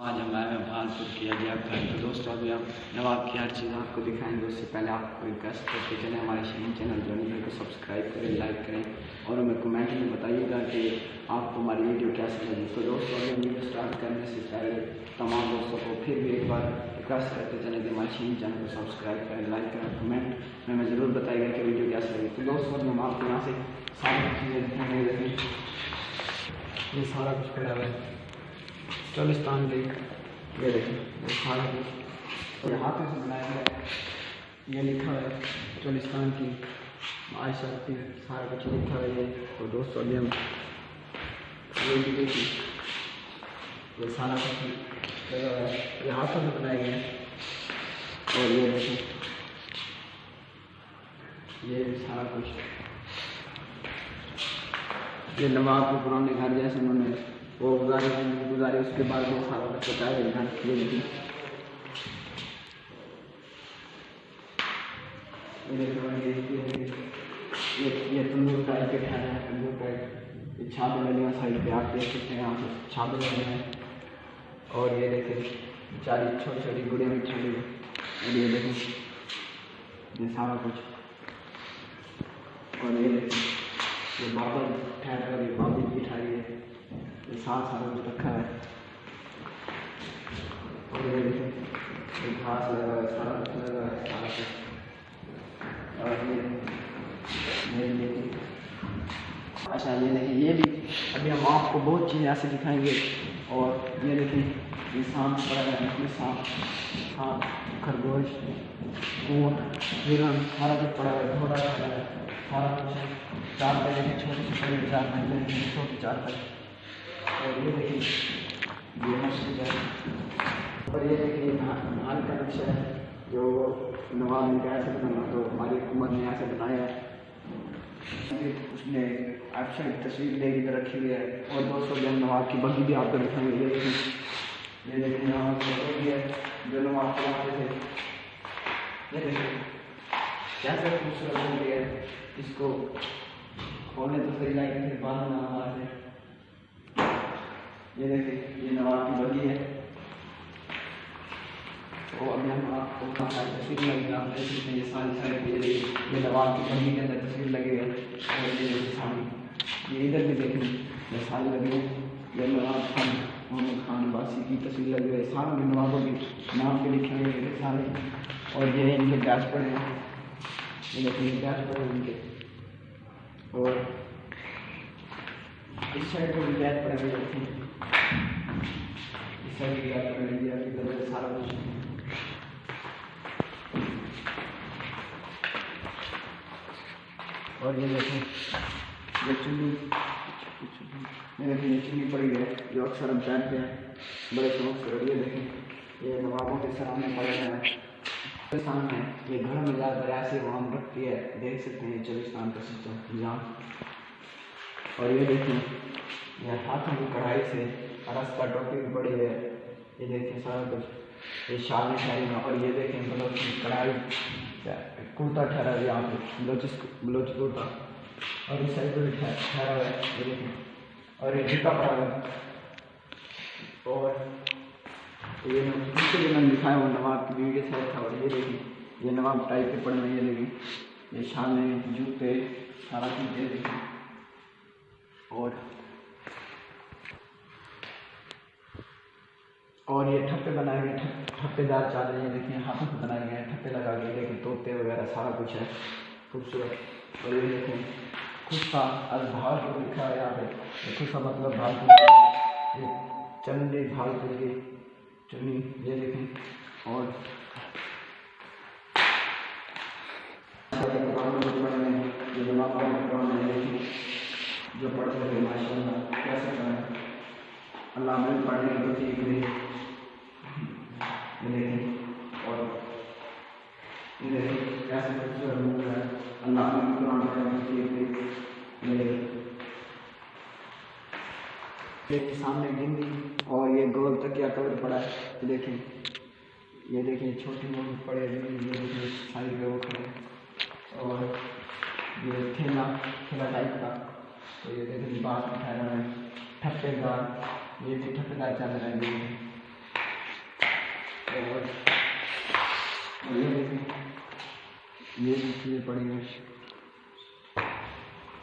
आज हम आए हैं भानपुर की अजैब घर। तो दोस्तों अभी हम नवाब की हर चीज़ आपको दिखाएंगे। उससे पहले आपको रिक्वेस्ट करते चले हमारे शहीन चैनल जोनी को सब्सक्राइब करें, लाइक करें और हमें कमेंट में बताइएगा कि आपको हमारी वीडियो कैसी लगी। तो दोस्तों अभी वीडियो स्टार्ट करने से पहले तमाम दोस्तों को फिर भी एक बार रिक्वेस्ट करते चले कि हमारे शहीन चैनल को सब्सक्राइब करें, लाइक करें, कमेंट में हमें ज़रूर बताइएगा कि वीडियो कैसी लगी। तो दोस्तों हम आपको यहाँ से सारी चीज़ें दिखाएंगे। ये सारा कुछ पड़ा हुआ है चोलिस्तान लेक, ये देखिए ये सारा कुछ और हाथों से बनाया गया है। ये लिखा है चोलिस्तान की माशक्ति, सारा कुछ लिखा है ये। तो दोस्तों अभी हम ये भी देखिए ये सारा कुछ लगा हुआ है, ये हाथों से बनाए गए हैं। और ये देखिए ये सारा कुछ ये नवाब के पुराने घर जैसे उन्होंने वो गुजारे उसके बाद वो सारा कुछ बताया घर ये देखिए। ये तंदूर टाइप के ठहरे हैं, तंदूर टाइप ये छापे लगे हैं साइड पे, आप देख सकते हैं यहाँ पे छापे लगे हैं। और ये देखिए बेचारी छोटी छोटी गुड़िया भी ठहरी है। और ये देखिए ये सारा कुछ। और ये देखिए ये बाबा ठहरा है, ये बाबी भी ठहरी है, ये सारा कुछ रखा है। और ये देखिए घास लगा है, सारा कुछ लगा है सारा कुछ। और ये देखिए अच्छा ये देखिए ये भी अभी हम आपको बहुत चीज़ें ऐसे दिखाएंगे। और ये देखिए ये सांप पड़ा है, इसमें सांप खरगोश ऊँट हिरन सारा कुछ पड़ा है, घोड़ा पड़ा है, सारा कुछ है। चार पे देखिए छोटे से बड़े चार पे छोटे चार पे। और ये देखिए ये मस्जिद है। और ये देखिए महल का नक्शा है जो नवाब ने कैसे बनाया, तो हमारी हुकूमत ने ऐसे बनाया है। उसने अच्छा तस्वीर लेकर इधर रखी हुई है। और दोस्तों जो नवाब की बग्गी भी आपको दिखाएंगे। ये देखिए नवाब की बग्गी है जो नवाब चलाते थे। ये देखिए कैसे खूबसूरत बग्गी है, इसको खोलने तो सही लाइक फिर बांधना हमारे। ये देखिए ये नवाब की बग्गी है। तो अभी हम आपको तस्वीर लगेगी, आप देख सकते हैं ये सारी ये नवाब की बग्गी के अंदर तस्वीर लगी है। और ये सारी ये इधर भी देखिए ये सारी लगी है, ये नवाब खान मोहम्मद खान बासी की तस्वीर लगी है। सारे भी नवाबों के नाम पे लिखे हुए हैं सारे। और ये इनके बैच पड़े हैं, ये देखिए बैच पड़े हैं इनके। और इस साइड पर भी बैच पड़े हुए हैं, इस साइड भी बैच पड़े हैं, सारा कुछ। और ये देखो ये चुन्नी ये चुन्नी पड़ी है जो अक्सर हम पहनते हैं बड़े शौक से। ये देखें ये नवाबों के सराहने पड़े हैं सामने, ये घर में जाकर ऐसे वहाँ रखती है, देख सकते हैं चोलिस्तान का सिस्टम यहाँ। और ये देखें ये हाथों की कढ़ाई से रास्ता टोपी भी पड़ी है, ये देखें सारा कुछ ये शाल ठहरी में। और ये देखें बलोच की कढ़ाई कुर्ता ठहरा है यहाँ पे बलोच कुर्ता। और इस साइड पर भी ठहरा हुआ है, ये देखें। और ये जूता पड़ा हुआ है। और ये पीछे जो मैंने दिखाया वो नवाब की बीवी के साइड था। और ये देखिए ये नवाब टाइप के पड़े हुए, ये देखिए ये शाल जूते सारा कुछ ये देखिए। और ये ठप्पे बनाए गए, ठप्पेदार चादर ये देखिए हाथों से बनाए गए हैं, ठप्पे लगा के देखिए तोते वगैरह सारा कुछ है खूबसूरत। और ये देखें खुशा भाल को लिखा है यहाँ पे, खुशा मतलब भालपुर, ये चंडी भालपुर की चुन्नी ये देखें। और जो पढ़ते हुए माशाअल्लाह कैसे करें अल्लाह में पढ़ने की तौफीक दे। ये देखें और ये देखें कैसे खूबसूरत लोग हैं, अल्लाह में कुरान पढ़ने की तौफीक दे। ये सामने गिंदी और ये गोल तकिया कवर पड़ा है, देखें ये देखिए छोटी मोटी पड़े, ये देखिए साइड पे वो खड़े। और ये ठेला टाइप का, तो ये देखिए बात में ठहरा है ठप्पेदार, ये भी ठप्पेदार चल रहा है। ये भी चीज़ें पड़ी हैं।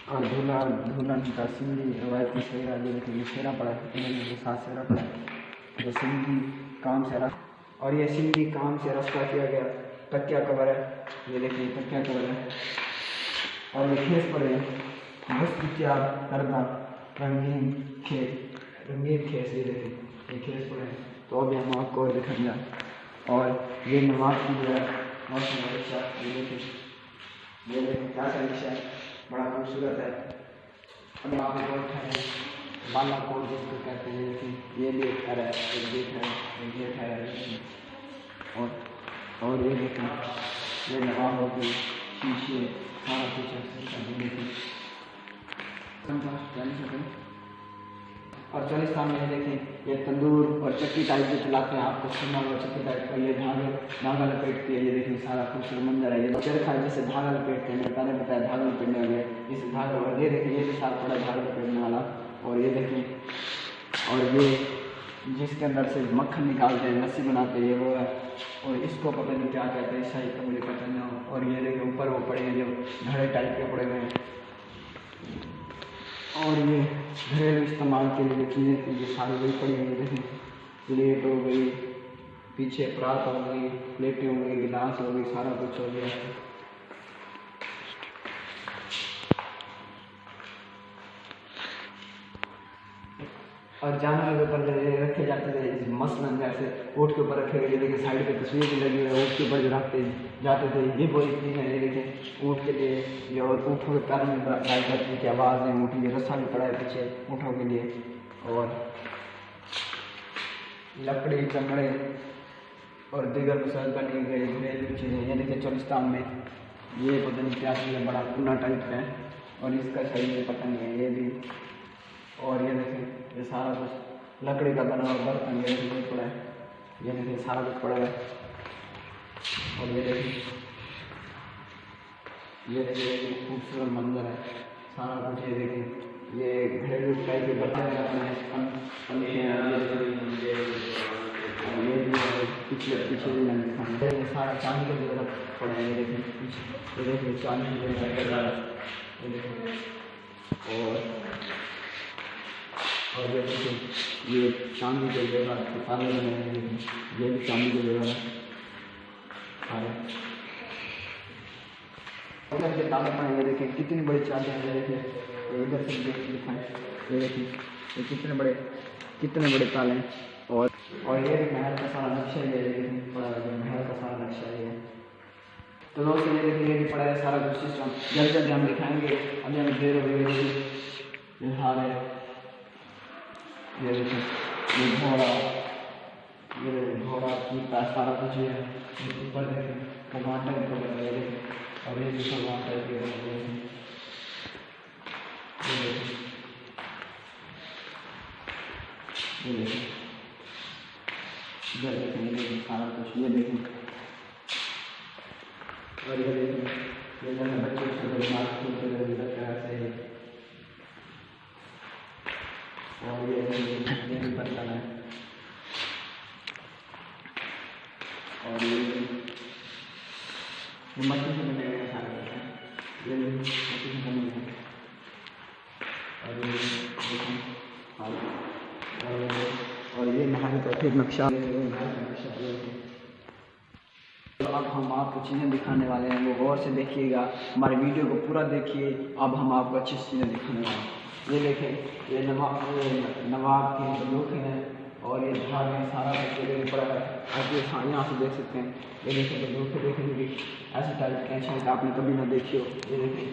और धुलन का सिंधी रवायती सेहरा, ये देखिए सेहरा पड़ा है, इनके साथ सेहरा पड़ा है, ये सिंधी काम से रस। और ये सिंधी काम से रस्ता किया गया तकिया कवर है, ये देखिए तकिया कवर है। और ये खेस पड़े हैं दस्तयार करदा रंगीन खेस, ये देखिए ये खेस पड़े हैं। तो अभी हम आपको और दिखाएंगे। और ये नमाज की जो है मौसम रिक्शा, ये देखिए क्या सा रिक्शा है, बड़ा खूबसूरत है। अब आप एक और ठहरे बालाकोट जिसको कहते हैं, लेकिन ये भी एक ठहरा है, एक ये ठहरा है। और ये देखिए ये नवाबों के शीशे सारा कुछ और चलिस्तान में देखें ये तंदूर और चक्की टाइप जो चलाते हैं, आपको सुना हुआ चक्की टाइप का, ये धागा लपेटती है। ये देखिए सारा खूबसूरत मंजर है। ये चरखा है जिससे धागा लपेटते हैं, मैंने पहले बताया धागा लपेटने वाले इस धागा। और ये देखिए ये भी साथ पड़ा धागा लपेटने वाला। और ये देखें और ये जिसके अंदर से मक्खन निकालते हैं, लस्सी बनाते हैं, ये वो है। और इसको पता नहीं क्या कहते हैं, शायद तो मुझे पता नहीं हो। और ये देखिए ऊपर वो पड़े हैं जो घड़े टाइप के पड़े हुए हैं। और ये घरेलू इस्तेमाल के लिए चीज़ें ये सारी वही पड़ी हुई है। प्लेट हो गई, पीछे परात हो गई, प्लेटें हो गई, गिलास हो गई, सारा कुछ हो गया। और जानवर के ऊपर रखे जाते थे, मसलन जैसे ऊँट के ऊपर रखे गए, देखिए साइड पे तस्वीर भी लगी हुई है, ऊँट के ऊपर जो रखते जाते थे। ये वही चीज़ है, ये देखिए ऊँट के लिए ये, और ऊँटों के पैर में गाय करती की आवाज़ है, ऊँट ये रस्सा भी पड़ा है पीछे ऊँटों के लिए। और लकड़ी चमड़े और दीगर मसाल बनी गई घरेलू चीज़ें। ये देखिए चोलिस्तान में ये पता नहीं क्या चीज़ है, बड़ा कुना टाइप का है और इसका शरीर पता नहीं है, ये भी। और ये देखिए ये सारा कुछ लकड़ी का बना हुआ बर्तन, ये देखिए पड़ा है, ये देखिए सारा कुछ पड़ा है। और ये देखिए खूबसूरत मंजर है सारा कुछ। ये देखिए ये घरेलू टाइप के बर्तन अपने पिछले सारा चांदी का जरूरत पड़ा है। ये देखिए चांदी के और ये देखिए ये चांदी के जेवर ताले में, ये भी चांदी के जेवर है सारे। उधर के ताले पड़े, ये देखिए कितनी बड़ी चांदी है। ये देखिए इधर से लिखा है, ये देखिए ये कितने बड़े ताले हैं। और ये महल का सारा नक्शा है, ये देखिए बड़ा महल का सारा नक्शा है। तो दोस्तों ये देखिए ये भी पड़ा है सारा कुछ सिस्टम, जल्द हम दिखाएंगे। अभी हमें देर हो गई, ये हाल है। ये देखिए ये घोड़ा चीता सारा कुछ है। ऊपर देखिए टमाटर को बनाए, और ये भी टमाटर के बनाए हैं। ये देखिए इधर देखिए सारा कुछ, ये देखिए। और ये देखिए ये जैसे बच्चे से और ये भी बर्तन है। और ये मट्टी से बने हुए सारे बर्तन, ये मट्टी से बने हुए हैं। और ये महल का फिर नक्शा। तो अब हम आपको चीज़ें दिखाने वाले हैं, वो गौर से देखिएगा, हमारे वीडियो को पूरा देखिए। अब हम आपको अच्छी चीज़ें दिखाने वाले हैं। ये देखें ये नवाब के बंदूक हैं, और ये धार में सारा कुछ पड़ा है। आप ये यहाँ से देख सकते हैं, ये देखें बंदूक देखेंगे ऐसे टाइप के शायद आपने कभी ना देखी हो। ये देखें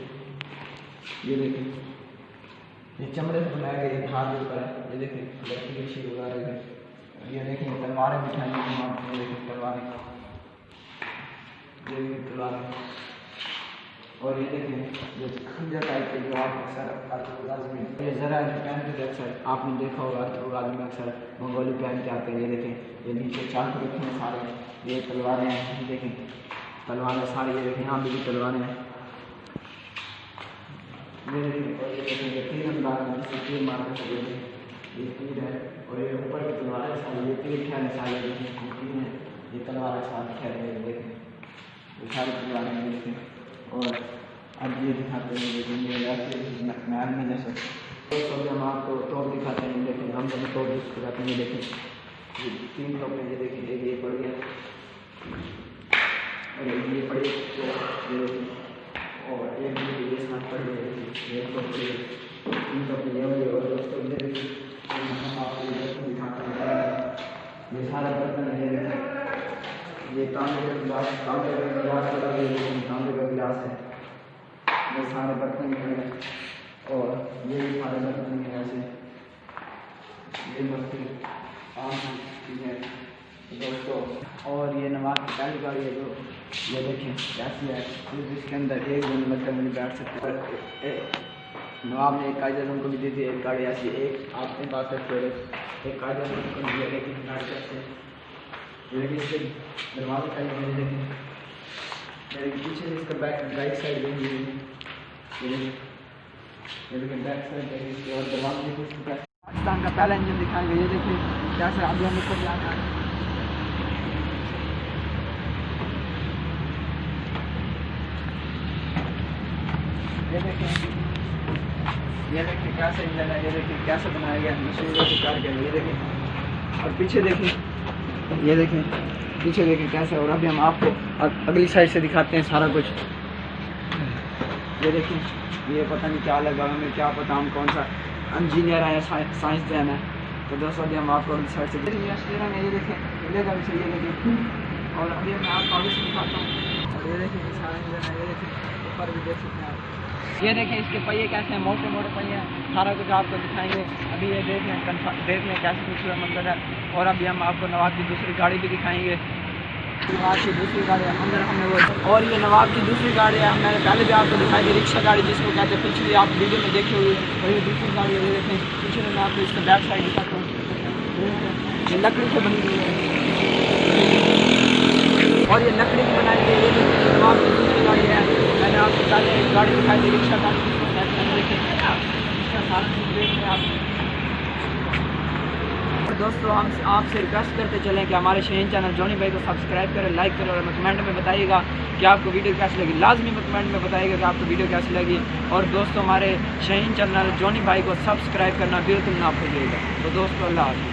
ये चमड़े से बनाए गए धार के ऊपर है। ये देखें लकड़ी वगैरह है। ये देखें तलवारें बिठाई हैं, ये देखें तलवारें, ये तलवारें। और ये देखें ये खंजर टाइप के जो आप अक्सर में ये ज़रा पहनते थे, अक्सर आपने देखा होगा अरतुगाज़ में अक्सर मंगोली पहन के आते हैं। ये देखें ये नीचे चाकू रखे हैं सारे, ये तलवारें हैं। देखें तलवारें सारी, ये देखें यहाँ भी तलवारें हैं। ये देखें ये तीर अंदाज है, जिससे तीर मारने से ये तीर है। और ये ऊपर की तलवारें सारी, ये तीर खैर सारे देखें तीर हैं, ये तलवारें सारी खैर। देखें ये सारी तलवारें देखें और अब ये दिखाते हैं ये महल में जैसे तो हम आपको तोड़ दिखाते हैं। देखें हम जब तोड़ दिखाते हैं, ये देखें ये 3 तोड़ में, ये देखें एक ये पड़ गया और ये पड़े तो ये देखें, और एक ये साथ पड़ गए, ये तो पड़े 3 तोड़ ये हुए। और दोस्तों ये देखिए हम आपको ये दिखाते हैं, ये सारा बर्तन है, ये तांबे का गिलास वाला, ये तांबे का गिलास है, ये सारे बर्तन हैं। और ये भी सारे बर्तन हैं ऐसे, ये बर्तन ठीक है दोस्तों। और ये नवाब की पहली गाड़ी है, जो ये देखें कैसी है, इसके अंदर एक दिन मतलब मुझे बैठ सकते हैं। नवाब ने एक कायदे को भी दी थी एक गाड़ी ऐसी, एक आपके पास है फिर एक कायदे को दिया, लेकिन गाड़ी कैसे लेकिन इसके दरवाजे का ये देखें, मेरे पीछे इसका बैक राइट साइड में ये लेकिन बैक साइड है इसके, और दरवाजे भी कुछ पाकिस्तान का पहला इंजन दिखाएंगे। ये देखिए कैसे अभी हम ऊपर जाना है, ये देखिए कैसे इंजन है, ये देखिए कैसे बनाया गया मशीनों से करके, ये देखें। और पीछे देखें, ये देखें पीछे देखें कैसे। और अभी हम आपको अगली साइड से दिखाते हैं सारा कुछ। ये देखें ये पता नहीं क्या लगा, हमें क्या पता हम कौन सा इंजीनियर है या साइंसदान है। तो दोस्तों अभी हम आपको अगली साइड से ये देखें मिलेगा भी, ये देखें। और अभी मैं आपको आगे से दिखाता हूँ। और ये देखें सारा इंजन है, ये देखें ऊपर भी देख सकते हैं आप, ये देखें इसके पहिए कैसे हैं, मोटे मोटे पहिए हैं, सारा कुछ आपको दिखाएंगे। अभी ये देख लें कैसे खूबसूरत मंजर है। और अभी हम आपको नवाब की दूसरी गाड़ी भी दिखाएंगे। नवाब की दूसरी गाड़ी है अंदर हमने वो, और ये नवाब की दूसरी गाड़ी है, मैंने पहले भी आपको दिखाई थी, रिक्शा गाड़ी जिसको कहते हैं, पिछली आप वीडियो में देखे हुए। और ये दूसरी गाड़ी है, ये देखें पीछे मैं आपको इसका बैक साइड दिखाता हूँ, ये लकड़ी से बनी हुई है और ये लकड़ी की बनाई गई। ये नवाब की दूसरी गाड़ी है, मैंने आपको पहले एक गाड़ी दिखाई थी रिक्शा गाड़ी, और दोस्तों हम आपसे रिक्वेस्ट करते चलें कि हमारे शहीन चैनल जॉनी भाई को सब्सक्राइब करें, लाइक करें और कमेंट में बताइएगा कि आपको वीडियो कैसी लगी। लाजमी कमेंट में बताइएगा कि आपको वीडियो कैसी लगी। और दोस्तों हमारे शहीन चैनल जॉनी भाई को सब्सक्राइब करना बिल्कुल ना भूलिएगा। तो दोस्तों अल्लाह हाफ़िज़।